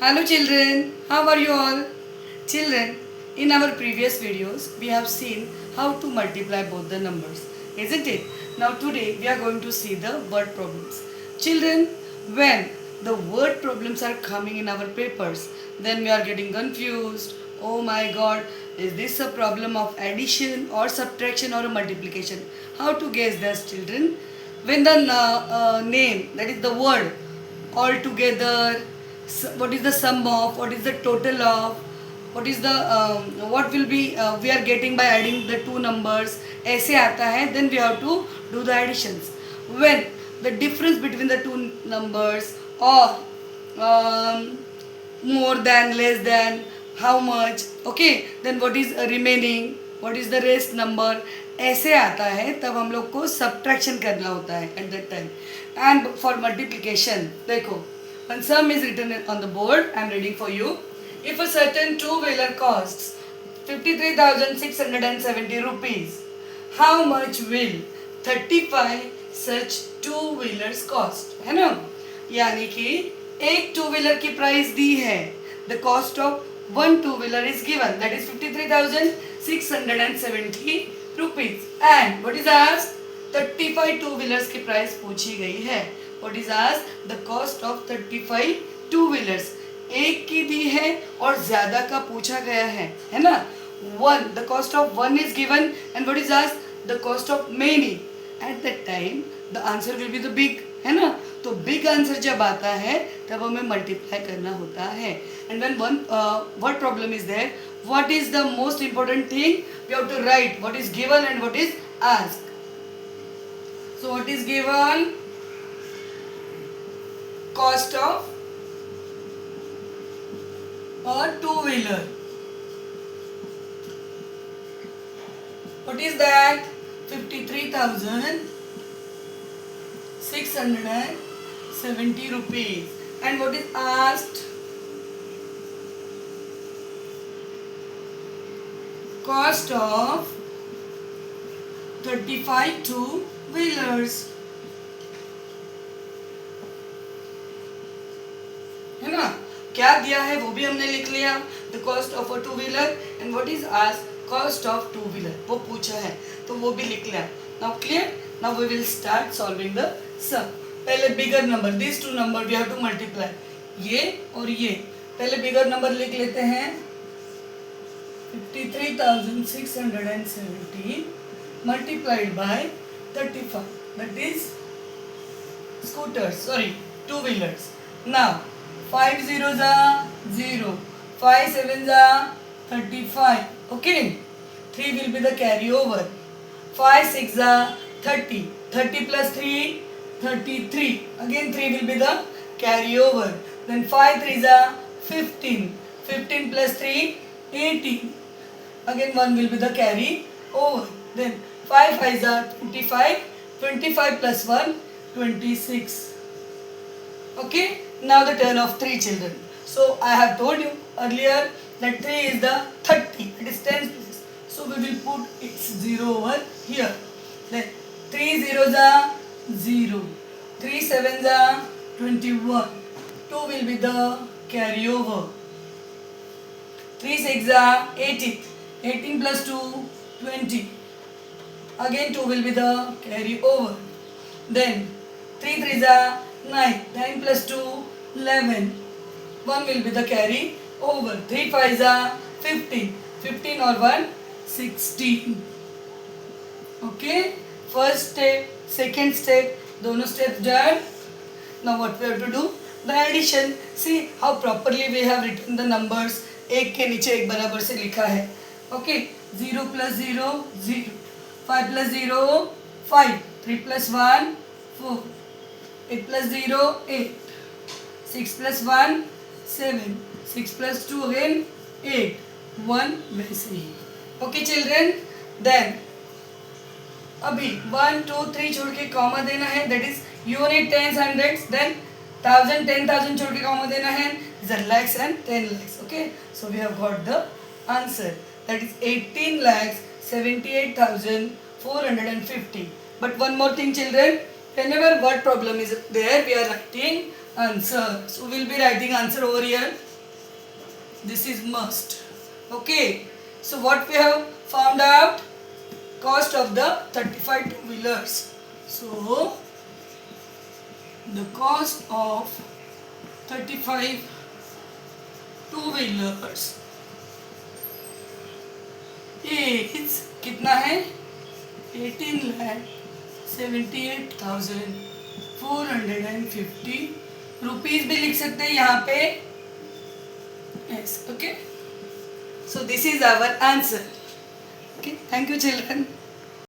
Hello children, how are you all? Children, in our previous videos we have seen how to multiply both the numbers, isn't it? Now today we are going to see the word problems. Children, when the word problems are coming in our papers, then we are getting confused. Oh my god, is this a problem of addition or subtraction or a multiplication? How to guess this, children? When the name, that is the word, all together, what is the sum of, what is the total of, what is the what will be we are getting by adding the two numbers, ऐसे आता है, then we have to do the additions. When the difference between the two numbers, or more than, less than, how much, okay, then what is remaining, what is the rest number, ऐसे आता है, तब हम लोग को subtraction करना होता है at that time. And for multiplication देखो, when sum is written on the board, I am reading for you. If a certain two-wheeler costs 53,670 rupees, how much will 35 such two-wheelers cost? है ना, यानी कि एक two wheeler की price दी है, the cost of one two wheeler is given, that is 53,670 rupees. And what is asked, 35 two wheelers की price पूछी गई है. What is asked, the cost of 35 two wheelers. एक की दी है और ज्यादा का पूछा गया है ना. One, the cost of one is given, and what is asked, the cost of many. At that time the answer will be the big, है ना. तो बिग आंसर जब आता है तब हमें मल्टीप्लाई करना होता है. And when one what problem is there, what is the most important thing, we have to write what is given and what is asked. So what is given? Cost of a two-wheeler. What is that? 53,670 rupees. And what is asked? Cost of 35 two-wheelers. है ना. क्या दिया है वो भी हमने लिख लिया, the cost of a two wheeler, and what is asked, cost of two wheeler, वो पूछा है तो वो भी लिख लिया. Now clear. Now we will start solving the sum. पहले bigger number, this two number we have to multiply, ये और ये. पहले बिगर नंबर लिख लेते हैं, 53,670 multiplied by 35, that is scooters, sorry, two wheelers. Now 5 zeros are 0, 5 sevens are 35, okay. 3 will be the carryover. 5 6 are 30, 30 plus 3 33, again 3 will be the carryover. Then 5 3s are 15, 15 plus 3 18, again 1 will be the carry over. Then 5 5s are 25, 25 plus 1 26. Okay, now the turn of 3 children. So I have told you earlier that 3 is the 30, it is 10 places, so we will put its 0 over here. Then 3 zeros are 0, 3 sevens are 21, 2 will be the carryover. 3 6 are 18, 18 plus 2 20, again 2 will be the carry over. Then 3 3s are 9, 9 plus 2 11, 1 will be the carry over. 3 5s are 15, 15 or 1 16. Okay, first step, second step, दोनों steps done. Now what we have to do, the addition. See how properly we have written the numbers. एक के नीचे एक बराबर से लिखा है. Okay, 0 plus 0 0, 5 plus 0 5, 3 plus 1 4, 8 plus 0 8, 6 plus 1 7, 6 plus 2 again 8, 1 वैसे ही. Okay children, then अभी 1 2 3 छोड़ के कॉमा देना है, that is unit tens hundreds. Then 1000 10,000 छोड़ के कॉमा देना है, lakhs and 10 lakhs. Okay, so we have got the answer, that is 18 lakhs 78,450. But one more thing children, whenever word problem is there, we are writing answer. So we will be writing answer over here. This is must. Okay, so what we have found out? Cost of the 35 two-wheelers. So the cost of 35 two-wheelers is कितना है? 18,78,450 rupees भी लिख सकते हैं यहाँ पे. Yes, okay. So this is our answer. Okay, thank you children.